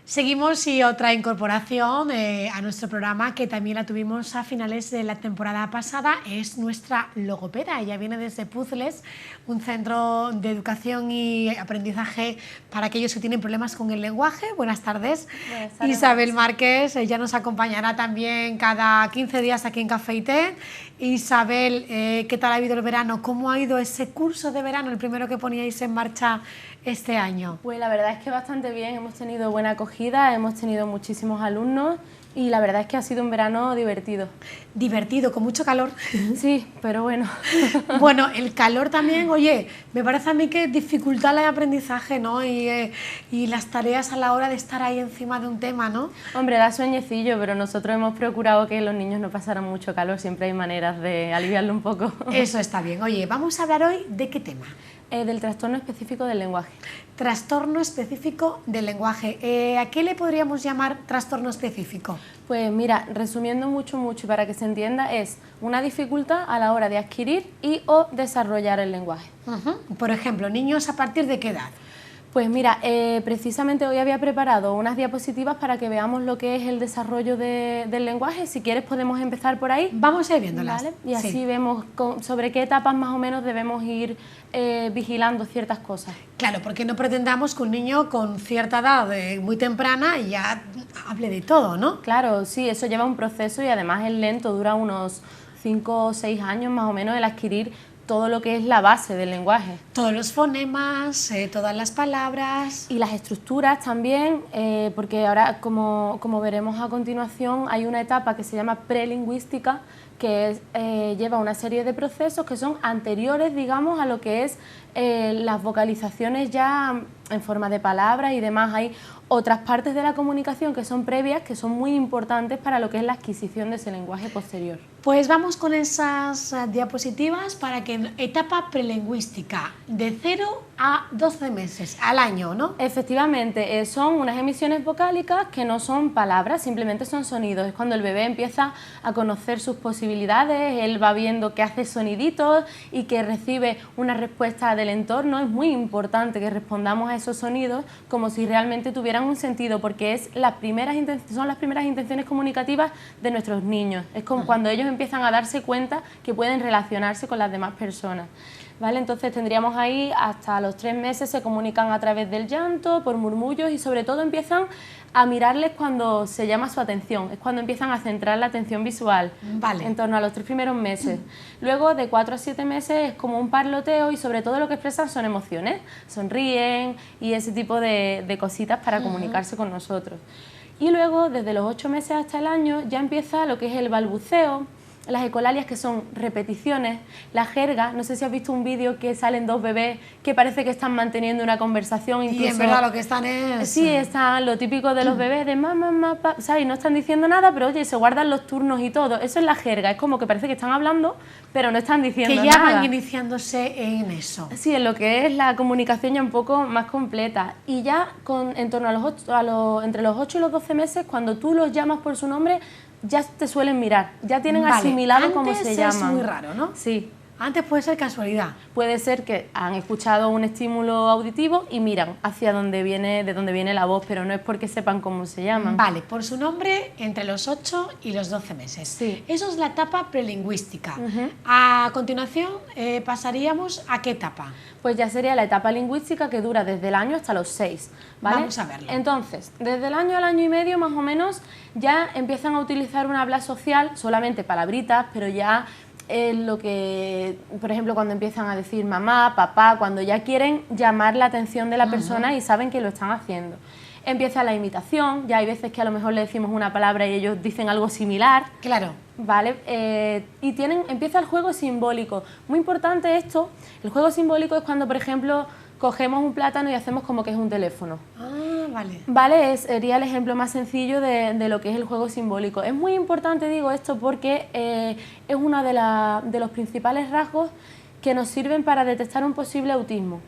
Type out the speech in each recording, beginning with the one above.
Seguimos y otra incorporación a nuestro programa, que también la tuvimos a finales de la temporada pasada, es nuestra logopeda. Ella viene desde Puzzles, un centro de educación y aprendizaje para aquellos que tienen problemas con el lenguaje. Buenas tardes. Buenas tardes. Isabel Márquez, ella nos acompañará también cada 15 días aquí en Café y Té. Isabel, ¿qué tal ha ido el verano? ¿Cómo ha ido ese curso de verano, el primero que poníais en marcha este año? Pues la verdad es que bastante bien, hemos tenido buena acogida, hemos tenido muchísimos alumnos y la verdad es que ha sido un verano divertido. Divertido, con mucho calor. Sí, pero bueno. Bueno, el calor también, oye, me parece a mí que dificulta el aprendizaje, ¿no? Y las tareas a la hora de estar ahí encima de un tema, ¿no? Hombre, da sueñecillo, pero nosotros hemos procurado que los niños no pasaran mucho calor, siempre hay maneras de aliviarlo un poco. Eso está bien. Oye, vamos a hablar hoy de ¿qué tema? Del trastorno específico del lenguaje. Trastorno específico del lenguaje. ¿A qué le podríamos llamar trastorno específico? Pues mira, resumiendo mucho y para que se entienda, es una dificultad a la hora de adquirir y o desarrollar el lenguaje. Por ejemplo, niños ¿a partir de qué edad? Pues mira, precisamente hoy había preparado unas diapositivas para que veamos lo que es el desarrollo del lenguaje. Si quieres podemos empezar por ahí. Vamos a ir viéndolas. ¿Vale? Y así sí. Vemos sobre qué etapas más o menos debemos ir vigilando ciertas cosas. Claro, porque no pretendamos que un niño con cierta edad muy temprana ya hable de todo, ¿no? Claro, sí, eso lleva un proceso y además es lento, dura unos 5 o 6 años más o menos el adquirir todo lo que es la base del lenguaje. Todos los fonemas, todas las palabras. Y las estructuras también, porque ahora, como veremos a continuación, hay una etapa que se llama prelingüística, que lleva una serie de procesos que son anteriores, digamos, a lo que es las vocalizaciones ya en forma de palabras y demás. Hay otras partes de la comunicación que son previas, que son muy importantes para lo que es la adquisición de ese lenguaje posterior. Pues vamos con esas diapositivas para que etapa prelingüística, de 0 a 12 meses al año, ¿no? Efectivamente, son unas emisiones vocálicas que no son palabras, simplemente son sonidos. Es cuando el bebé empieza a conocer sus posibilidades, él va viendo que hace soniditos y que recibe una respuesta del entorno. Es muy importante que respondamos a esos sonidos como si realmente tuvieran un sentido, porque son las primeras intenciones comunicativas de nuestros niños. Es como cuando ellos empiezan a darse cuenta que pueden relacionarse con las demás personas. ¿Vale? Entonces tendríamos ahí hasta los 3 meses, se comunican a través del llanto, por murmullos y sobre todo empiezan a mirarles cuando se llama su atención, es cuando empiezan a centrar la atención visual, vale. En torno a los 3 primeros meses. Luego de 4 a 7 meses es como un parloteo y sobre todo lo que expresan son emociones, sonríen y ese tipo de cositas para comunicarse con nosotros. Y luego desde los 8 meses hasta el año ya empieza lo que es el balbuceo, las ecolalias, que son repeticiones, la jerga. No sé si has visto un vídeo que salen 2 bebés que parece que están manteniendo una conversación. Incluso, y en verdad lo que están es... Sí, están lo típico de los bebés, de mamá, papá, ¿sabes? No están diciendo nada, pero oye, se guardan los turnos y todo. Eso es la jerga, es como que parece que están hablando, pero no están diciendo nada. Que ya van iniciándose en eso. Sí, en lo que es la comunicación ya un poco más completa. Y ya en torno a entre los 8 y los 12 meses, cuando tú los llamas por su nombre, ya te suelen mirar, ya tienen asimilado cómo se llaman. Antes es muy raro, ¿no? Sí. Antes puede ser casualidad. Puede ser que han escuchado un estímulo auditivo y miran hacia de dónde viene la voz, pero no es porque sepan cómo se llaman. Vale, por su nombre entre los 8 y los 12 meses. Sí. Eso es la etapa prelingüística. A continuación pasaríamos ¿a qué etapa? Pues ya sería la etapa lingüística, que dura desde el año hasta los 6, ¿vale? Vamos a verlo. Entonces, desde el año al año y medio más o menos ya empiezan a utilizar un habla social, solamente palabritas, pero ya lo que, por ejemplo, cuando empiezan a decir mamá, papá, cuando ya quieren llamar la atención de la persona y saben que lo están haciendo. Empieza la imitación, ya hay veces que a lo mejor le decimos una palabra y ellos dicen algo similar. Claro. ¿Vale? Y empieza el juego simbólico. Muy importante esto, el juego simbólico es cuando, por ejemplo, cogemos un plátano y hacemos como que es un teléfono. Ah, vale. Vale, sería el ejemplo más sencillo de lo que es el juego simbólico. Es muy importante, digo esto, porque es uno de los principales rasgos que nos sirven para detectar un posible autismo.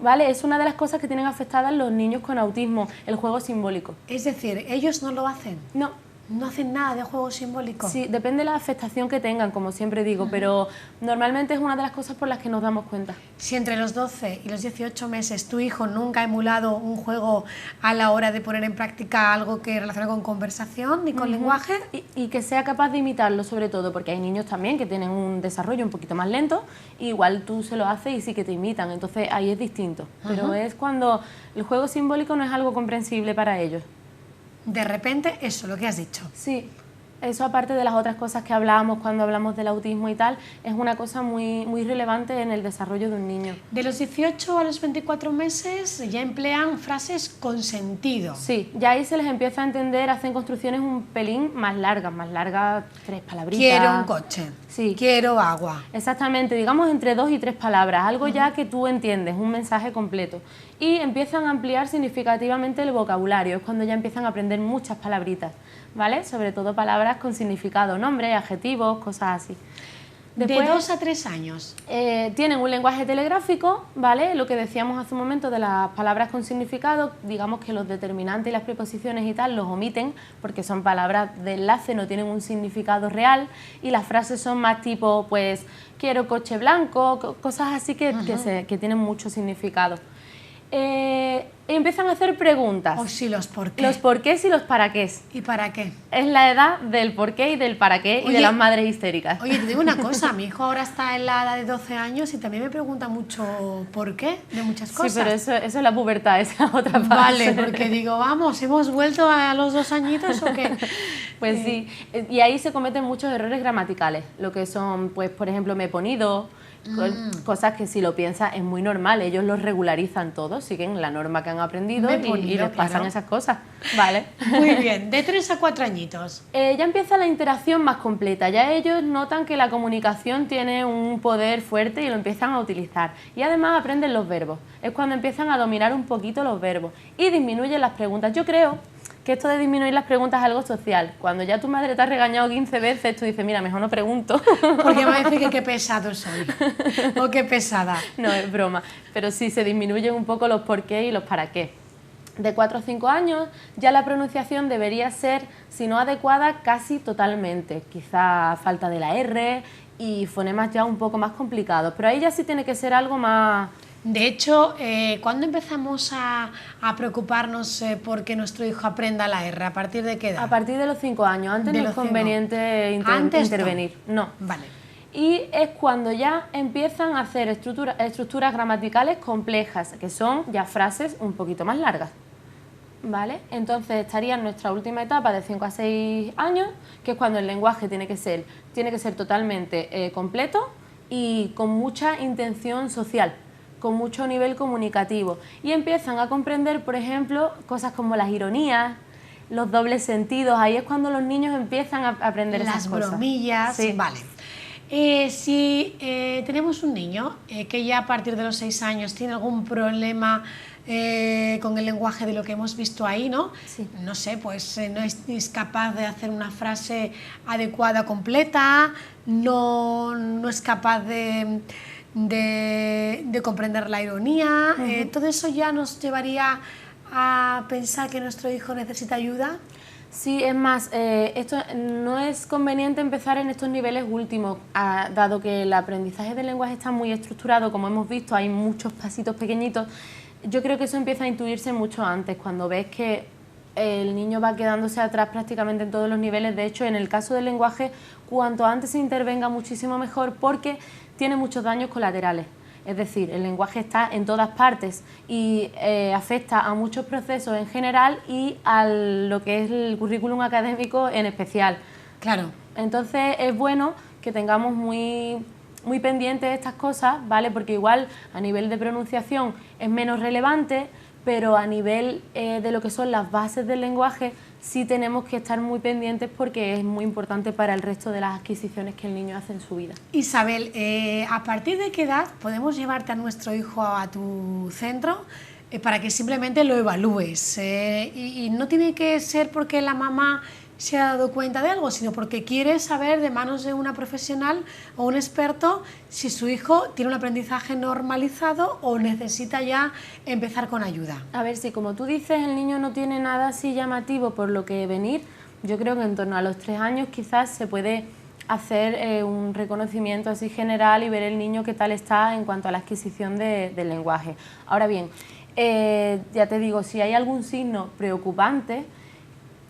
¿Vale? Es una de las cosas que tienen afectadas los niños con autismo, el juego simbólico. Es decir, ellos no lo hacen. No. No hacen nada de juego simbólico. Sí, depende de la afectación que tengan, como siempre digo, pero normalmente es una de las cosas por las que nos damos cuenta. Si entre los 12 y los 18 meses tu hijo nunca ha emulado un juego a la hora de poner en práctica algo que relaciona con conversación ni con lenguaje... Y que sea capaz de imitarlo sobre todo, porque hay niños también que tienen un desarrollo un poquito más lento, igual tú se lo haces y sí que te imitan, entonces ahí es distinto. Pero es cuando el juego simbólico no es algo comprensible para ellos. De repente, eso, lo que has dicho. Sí, eso aparte de las otras cosas que hablábamos cuando hablamos del autismo y tal, es una cosa muy, muy relevante en el desarrollo de un niño. De los 18 a los 24 meses ya emplean frases con sentido. Sí, ya ahí se les empieza a entender, hacen construcciones un pelín más largas, 3 palabritas. Quiero un coche, sí. Quiero agua. Exactamente, digamos entre 2 y 3 palabras, algo ya que tú entiendes, un mensaje completo. Y empiezan a ampliar significativamente el vocabulario, es cuando ya empiezan a aprender muchas palabritas, ¿vale? Sobre todo palabras con significado, nombres, adjetivos, cosas así. Después, de 2 a 3 años. Tienen un lenguaje telegráfico, ¿vale? Lo que decíamos hace un momento de las palabras con significado, digamos que los determinantes y las preposiciones y tal los omiten porque son palabras de enlace, no tienen un significado real, y las frases son más tipo, pues, quiero coche blanco, cosas así que tienen mucho significado. Empiezan a hacer preguntas. O si los por qué. Los porqués y los para qué. ¿Y para qué? Es la edad del por qué y del para qué. Oye, y de las madres histéricas. Oye, te digo una cosa, mi hijo ahora está en la edad de 12 años y también me pregunta mucho por qué de muchas cosas. Sí, pero eso es la pubertad, esa otra parte. Vale, porque digo, vamos, ¿hemos vuelto a los 2 añitos o qué? Pues sí, y ahí se cometen muchos errores gramaticales, lo que son, pues, por ejemplo, me he ponido... Cosas que si lo piensas es muy normal, ellos los regularizan todos, siguen la norma que han aprendido y les pasan esas cosas, ¿vale? Muy bien, de 3 a 4 añitos. Ya empieza la interacción más completa, ya ellos notan que la comunicación tiene un poder fuerte y lo empiezan a utilizar, y además aprenden los verbos, es cuando empiezan a dominar un poquito los verbos y disminuyen las preguntas. Yo creo que esto de disminuir las preguntas es algo social. Cuando ya tu madre te ha regañado 15 veces, tú dices, mira, mejor no pregunto. Porque me va a decir que qué pesado soy, o qué pesada. No, es broma, pero sí se disminuyen un poco los por qué y los para qué. De 4 o 5 años ya la pronunciación debería ser, si no adecuada, casi totalmente. Quizá falta de la R y fonemas ya un poco más complicados, pero ahí ya sí tiene que ser algo más... De hecho, ¿cuándo empezamos a preocuparnos porque nuestro hijo aprenda la R? ¿A partir de qué edad? A partir de los 5 años. Antes no es conveniente intervenir. No. Vale. Y es cuando ya empiezan a hacer estructuras gramaticales complejas, que son ya frases un poquito más largas, ¿vale? Entonces estaría en nuestra última etapa de 5 a 6 años, que es cuando el lenguaje tiene que ser totalmente completo y con mucha intención social, con mucho nivel comunicativo, y empiezan a comprender, por ejemplo, cosas como las ironías, los dobles sentidos. Ahí es cuando los niños empiezan a aprender esas cosas. Las bromillas, sí. Vale. Si tenemos un niño que ya a partir de los 6 años tiene algún problema con el lenguaje de lo que hemos visto ahí, ¿no? Sí. No sé, pues no es capaz de hacer una frase adecuada, completa, no es capaz de comprender la ironía, todo eso ya nos llevaría a pensar que nuestro hijo necesita ayuda. Sí, es más, esto no es conveniente empezar en estos niveles últimos, dado que el aprendizaje del lenguaje está muy estructurado, como hemos visto, hay muchos pasitos pequeñitos. Yo creo que eso empieza a intuirse mucho antes, cuando ves que el niño va quedándose atrás prácticamente en todos los niveles. De hecho, en el caso del lenguaje, cuanto antes se intervenga muchísimo mejor, porque tiene muchos daños colaterales. Es decir, el lenguaje está en todas partes y afecta a muchos procesos en general y a lo que es el currículum académico en especial. Claro. Entonces es bueno que tengamos muy pendientes estas cosas, ¿vale? Porque igual a nivel de pronunciación es menos relevante, pero a nivel de lo que son las bases del lenguaje sí tenemos que estar muy pendientes porque es muy importante para el resto de las adquisiciones que el niño hace en su vida. Isabel, ¿a partir de qué edad podemos llevarte a nuestro hijo a tu centro para que simplemente lo evalúes? Y no tiene que ser porque la mamá se ha dado cuenta de algo, sino porque quiere saber de manos de una profesional o un experto si su hijo tiene un aprendizaje normalizado o necesita ya empezar con ayuda. A ver, si como tú dices el niño no tiene nada así llamativo por lo que venir, Yo creo que en torno a los 3 años quizás se puede hacer un reconocimiento así general y ver el niño qué tal está en cuanto a la adquisición del lenguaje. Ahora bien, ya te digo, si hay algún signo preocupante,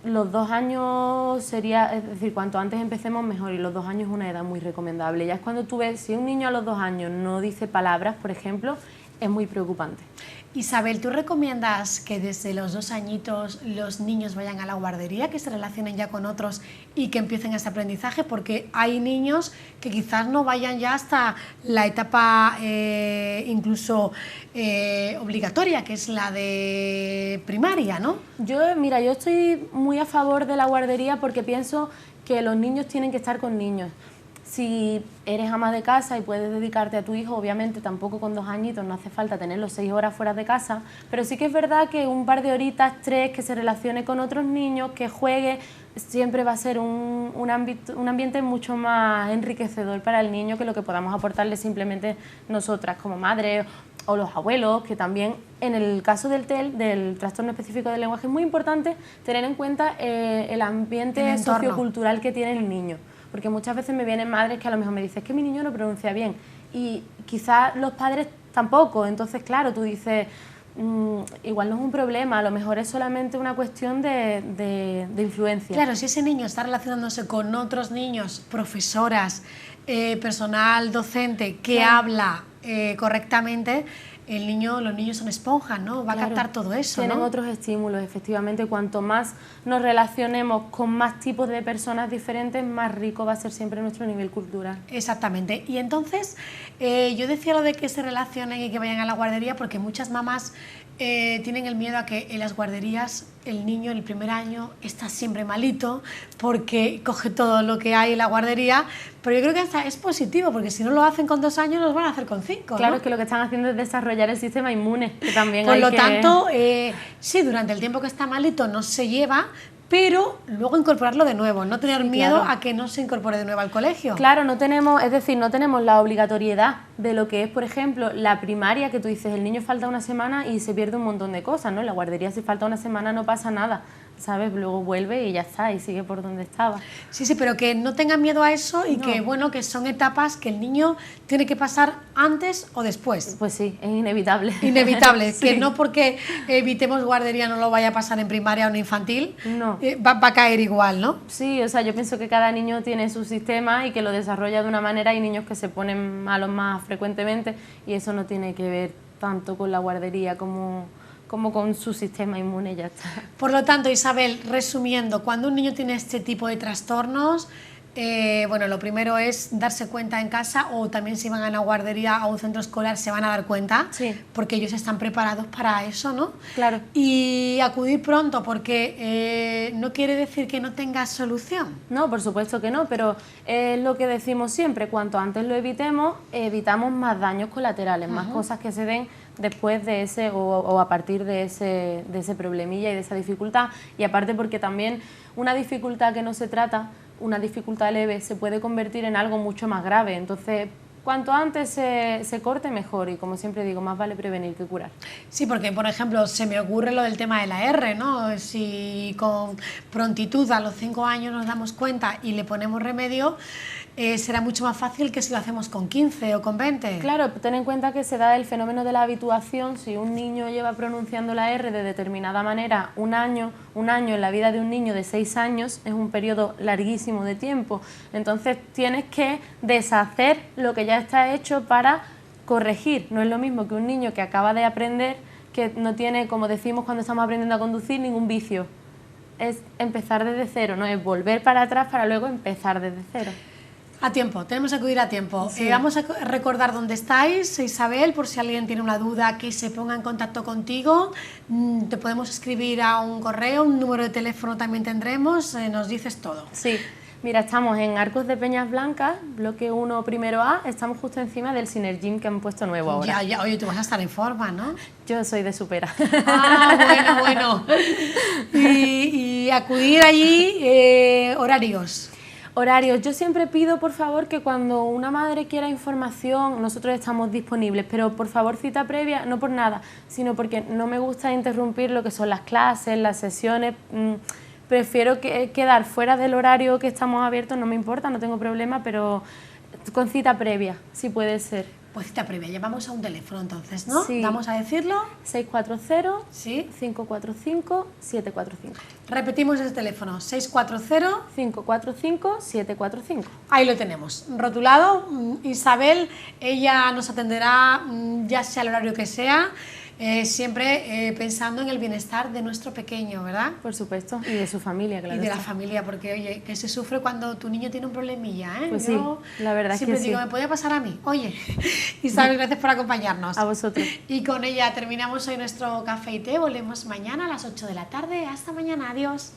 los 2 años sería, es decir, cuanto antes empecemos mejor, y los 2 años es una edad muy recomendable. Ya es cuando tú ves, si un niño a los 2 años no dice palabras, por ejemplo, es muy preocupante. Isabel, ¿tú recomiendas que desde los 2 añitos los niños vayan a la guardería, que se relacionen ya con otros y que empiecen ese aprendizaje? Porque hay niños que quizás no vayan ya hasta la etapa incluso obligatoria, que es la de primaria, ¿no? Mira, yo estoy muy a favor de la guardería porque pienso que los niños tienen que estar con niños. Si eres ama de casa y puedes dedicarte a tu hijo, obviamente tampoco con 2 añitos no hace falta tenerlos 6 horas fuera de casa, pero sí que es verdad que un par de horitas, 3, que se relacione con otros niños, que juegue, siempre va a ser un ambiente mucho más enriquecedor para el niño que lo que podamos aportarle simplemente nosotras como madres o los abuelos, que también en el caso del TEL, del trastorno específico del lenguaje, es muy importante tener en cuenta el ambiente sociocultural que tiene el niño. Porque muchas veces me vienen madres que a lo mejor me dicen, es que mi niño no pronuncia bien, y quizás los padres tampoco. Entonces, claro, tú dices, igual no es un problema, a lo mejor es solamente una cuestión de influencia. Claro, si ese niño está relacionándose con otros niños, profesoras, personal docente que habla correctamente, los niños son esponjas, ¿no? Va a captar todo eso, Tienen ¿no? otros estímulos, efectivamente. Cuanto más nos relacionemos con más tipos de personas diferentes, más rico va a ser siempre nuestro nivel cultural. Exactamente. Y entonces, yo decía lo de que se relacionen y que vayan a la guardería porque muchas mamás tienen el miedo a que en las guarderías el niño en el primer año está siempre malito porque coge todo lo que hay en la guardería, pero yo creo que hasta es positivo porque si no lo hacen con 2 años, los van a hacer con 5. Claro, ¿no? es que lo que están haciendo es desarrollar el sistema inmune, que también Por hay lo que... tanto, sí, durante el tiempo que está malito no se lleva, pero luego incorporarlo de nuevo, no tener miedo a que no se incorpore de nuevo al colegio. Claro, no tenemos la obligatoriedad de lo que es, por ejemplo, la primaria, que tú dices, el niño falta una semana y se pierde un montón de cosas, ¿no? En la guardería, si falta una semana no pasa nada, ¿sabes? Luego vuelve y ya está, y sigue por donde estaba. Sí, sí, pero que no tengan miedo a eso y que, bueno, que son etapas que el niño tiene que pasar antes o después. Pues sí, es inevitable. Inevitable, sí. Que no porque evitemos guardería no lo vaya a pasar en primaria o en infantil, no. Va a caer igual, ¿no? Sí, o sea, yo pienso que cada niño tiene su sistema y que lo desarrolla de una manera. Hay niños que se ponen malos más frecuentemente y eso no tiene que ver tanto con la guardería como con su sistema inmune, ya está. Por lo tanto, Isabel, resumiendo, cuando un niño tiene este tipo de trastornos, bueno, lo primero es darse cuenta en casa, o también si van a una guardería o a un centro escolar se van a dar cuenta, porque ellos están preparados para eso, ¿no? Claro. Y acudir pronto, porque no quiere decir que no tenga solución. No, por supuesto que no, pero es lo que decimos siempre, cuanto antes lo evitemos, evitamos más daños colaterales, más cosas que se den después de ese o a partir de ese problemilla y de esa dificultad. Y aparte porque también una dificultad que no se trata, una dificultad leve, se puede convertir en algo mucho más grave. Entonces, cuanto antes se corte, mejor. Y como siempre digo, más vale prevenir que curar. Sí, porque, por ejemplo, se me ocurre lo del tema de la R, ¿no? Si con prontitud a los 5 años nos damos cuenta y le ponemos remedio, será mucho más fácil que si lo hacemos con 15 o con 20. Claro, ten en cuenta que se da el fenómeno de la habituación. Si un niño lleva pronunciando la R de determinada manera un año en la vida de un niño de 6 años es un periodo larguísimo de tiempo. Entonces tienes que deshacer lo que ya está hecho para corregir. No es lo mismo que un niño que acaba de aprender, que no tiene, como decimos cuando estamos aprendiendo a conducir, ningún vicio. Es empezar desde cero, no es volver para atrás para luego empezar desde cero. A tiempo, tenemos que acudir a tiempo. Sí. Vamos a recordar dónde estáis, Isabel, por si alguien tiene una duda, que se ponga en contacto contigo. Te podemos escribir a un correo, un número de teléfono también tendremos, nos dices todo. Sí, mira, estamos en Arcos de Peñas Blancas, bloque 1, primero A, estamos justo encima del Synergym que han puesto nuevo ahora. Ya, oye, tú vas a estar en forma, ¿no? Yo soy de Supera. Ah, bueno. Y acudir allí, horarios. Horarios. Yo siempre pido, por favor, que cuando una madre quiera información, nosotros estamos disponibles, pero por favor cita previa, no por nada, sino porque no me gusta interrumpir lo que son las clases, las sesiones, prefiero quedar fuera del horario que estamos abiertos, no me importa, no tengo problema, pero con cita previa, si puede ser. Pues cita previa, llamamos a un teléfono entonces, ¿no? Sí. Vamos a decirlo. 640 Sí. 545 745. Repetimos ese teléfono, 640. 545 745. Ahí lo tenemos, rotulado. Isabel, ella nos atenderá ya sea el horario que sea, siempre pensando en el bienestar de nuestro pequeño, ¿verdad? Por supuesto, y de su familia, claro. Y de la está. familia, porque oye, que se sufre cuando tu niño tiene un problemilla, ¿eh? Pues Yo sí, la verdad es que siempre digo, sí. me podía pasar a mí. Oye, Isabel, gracias por acompañarnos. A vosotros. Y con ella terminamos hoy nuestro café y té. Volvemos mañana a las 8 de la tarde. Hasta mañana. Adiós.